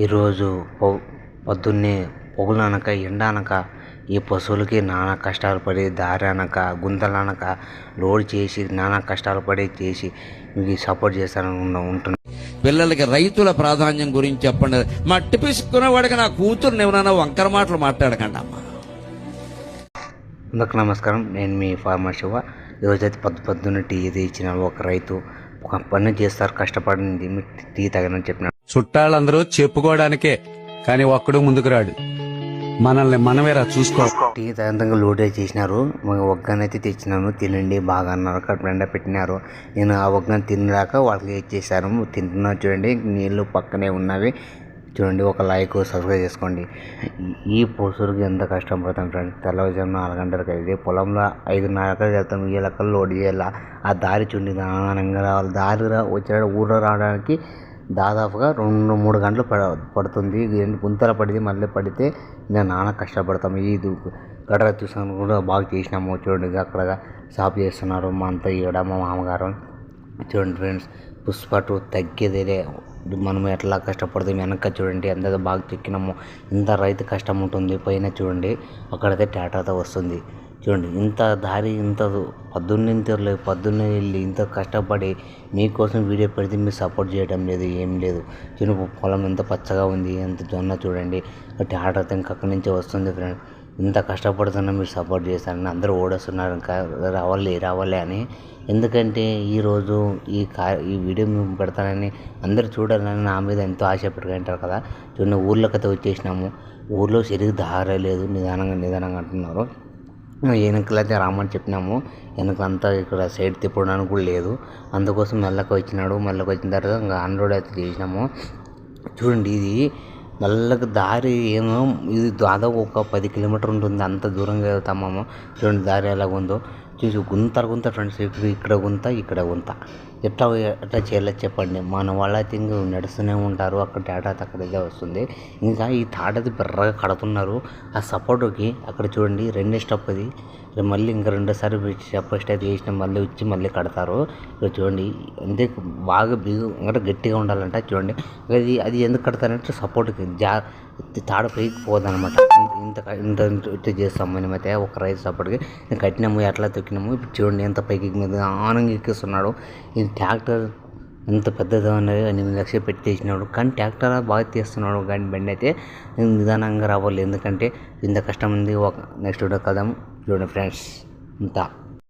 ఈరోజు పొద్దున్నే పొగులనక ఎండనక ఈ పశువులకి నానా కష్టాలు పడి దారి అనక గుంతలు అనక లోడ్ చేసి నానా కష్టాలు పడి చేసి మీకు సపోర్ట్ చేస్తాను ఉంటున్నాను. పిల్లలకి రైతుల ప్రాధాన్యం గురించి చెప్పండి. మట్టి పిసుకునేవాడికి నా కూతురుని ఏమైనా వంకర మాటలు మాట్లాడకండి అమ్మా. అందరికి నమస్కారం, నేను మీ ఫార్మర్ శివ. ఈరోజైతే పొద్దున్న టీ ఇచ్చిన ఒక రైతు ఒక పని చేస్తారు, కష్టపడింది టీ తగనని చెప్పినాడు. చుట్టాలందరూ చెప్పుకోవడానికే, కానీ ఒక్కడు ముందుకు రాడు. మనల్ని మనమేరా చూసుకో. టీ తగినంతగా లోడ్ చేసినారు. ఒగ్గనైతే తెచ్చినాను, తినండి బాగా అన్నారు, కడుపు నిండా పెట్టినారు. నేను ఆ ఒగ్గని తినలేక వాళ్ళకి ఇచ్చేసాను. తింటున్నారు చూడండి, నీళ్ళు పక్కనే ఉన్నవి చూడండి. ఒక లైక్ సబ్స్క్రైబ్ చేసుకోండి. ఈ పశువులకి ఎంత కష్టం పడతాం ఫ్రెండ్స్. తెల్లవారుజామున 4 గంటలకు అయితే పొలంలో 5:30 వెళ్తాం. ఈ లెక్కలు లోడ్ చేయాలి. ఆ దారి చూడండి, నిదానంగా రావాలి. దారి వచ్చే ఊళ్ళో రావడానికి దాదాపుగా 2-3 గంటలు పడుతుంది. గుంతలు పడితే మళ్ళీ పడితే ఇంకా నానా కష్టపడతాము. ఈ గడ్డ చూసాను కూడా బాగా చేసినాము చూడండి. అక్కడ సాఫ్ చేస్తున్నారు మా అంతా ఈడ మా మామగారు. చూడండి ఫ్రెండ్స్, పుష్పటు తగ్గేదేలే. మనం ఎట్లా కష్టపడతాం వెనక చూడండి, ఎంత బాగా చెక్కినాము. ఇంత రైతు కష్టం ఉంటుంది. పైన చూడండి అక్కడైతే టాటాతో వస్తుంది చూడండి. ఇంత దారి ఇంత పొద్దున్నే వెళ్ళి ఇంత కష్టపడి మీకోసం వీడియో పెడితే మీరు సపోర్ట్ చేయడం లేదు, ఏం లేదు. చూడండి పొలం ఎంత పచ్చగా ఉంది, ఎంత జొన్న చూడండి. టాటాతో ఇంకా అక్కడి నుంచి వస్తుంది ఫ్రెండ్స్. ఇంత కష్టపడుతున్నా మీరు సపోర్ట్ చేస్తారని అందరూ ఓడేస్తున్నారు, ఇంకా రావాలి అని. ఎందుకంటే ఈరోజు ఈ వీడియో మేము పెడతానని అందరూ చూడాలని నా మీద ఎంతో ఆశ పెట్టుకుంటారు కదా. చూడండి ఊర్లోకైతే వచ్చేసినాము. ఊర్లో సరిగ్గా దారే లేదు, నిదానంగా అంటున్నారు. వెనకలైతే రామని చెప్పినాము. వెనకంతా ఇక్కడ సైడ్ తిప్పడానికి కూడా లేదు. అందుకోసం మెల్లకి వచ్చిన తర్వాత ఇంకా అన్లోడ్ అయితే చేసినాము. చూడండి ఇది మెల్లగా దారి ఏమో, ఇది దాదాపు ఒక 10 కిలోమీటర్ ఉంటుంది. అంత దూరంగా వెళ్తాము. చూడండి దారి ఎలాగుందో చూసి. గుంత ఫ్రెండ్స్, ఇక్కడ గుంత ఎట్లా చేయలేదు చెప్పండి. మన వాళ్ళైతే ఇంకా నడుస్తూనే ఉంటారు. అక్కడ టాటా అక్కడైతే వస్తుంది. ఇంకా ఈ తాటది బెర్రగా కడుతున్నారు ఆ సపోర్టుకి. అక్కడ చూడండి 2 స్టెప్ అది. మళ్ళీ ఇంకా 2సారి ఫస్ట్ అయితే వేసిన మళ్ళీ వచ్చి మళ్ళీ కడతారు. ఇక్కడ చూడండి అంతే బాగా అంటే గట్టిగా ఉండాలంట. చూడండి అది ఎందుకు కడతారంటే సపోర్ట్కి తాడు పైకి పోదనమాట. ఇంత చేస్తాం మనమైతే ఒక రైతు సపోర్ట్కి. కట్టినాము, ఎట్లా తొక్కినాము. ఇప్పుడు చూడండి ఎంత పైకి మీద ఆనంగా ఎక్కిస్తున్నాడు. ఇది ట్రాక్టర్ ఎంత పెద్దది ఉన్నది 8 లక్షలు పెట్టి తీసినాడు. కానీ ట్రాక్టర్ బాగా తీస్తున్నాడు. కానీ బండి అయితే నిదానంగా రావాలి. ఎందుకంటే ఇంత కష్టం ఉంది. నెక్స్ట్ కదాం చూడండి ఫ్రెండ్స్. ఇంత